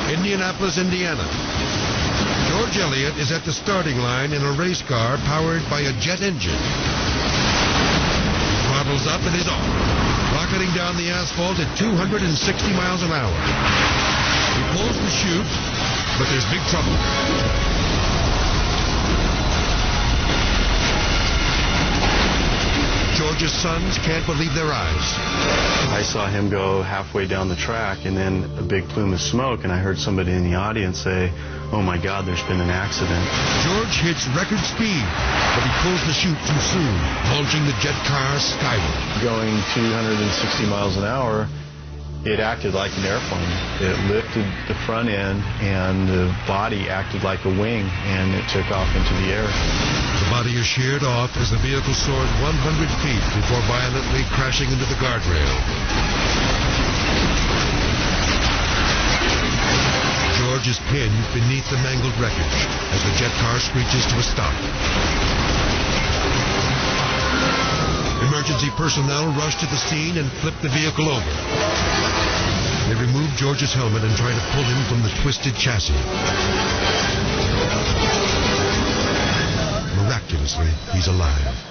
Indianapolis, Indiana. George Elliott is at the starting line in a race car powered by a jet engine. Throttles up and is off, rocketing down the asphalt at 260 miles an hour. He pulls the chute, but there's big trouble. George's sons can't believe their eyes. I saw him go halfway down the track and then a big plume of smoke, and I heard somebody in the audience say, "Oh my God, there's been an accident." George hits record speed, but he pulls the chute too soon, launching the jet car skyward. Going 260 miles an hour, it acted like an airplane. It lifted the front end, and the body acted like a wing, and it took off into the air. The body is sheared off as the vehicle soared 100 feet before violently crashing into the guardrail. George is pinned beneath the mangled wreckage as the jet car screeches to a stop. Emergency personnel rush to the scene and flip the vehicle over. They remove George's helmet and try to pull him from the twisted chassis. Miraculously, he's alive.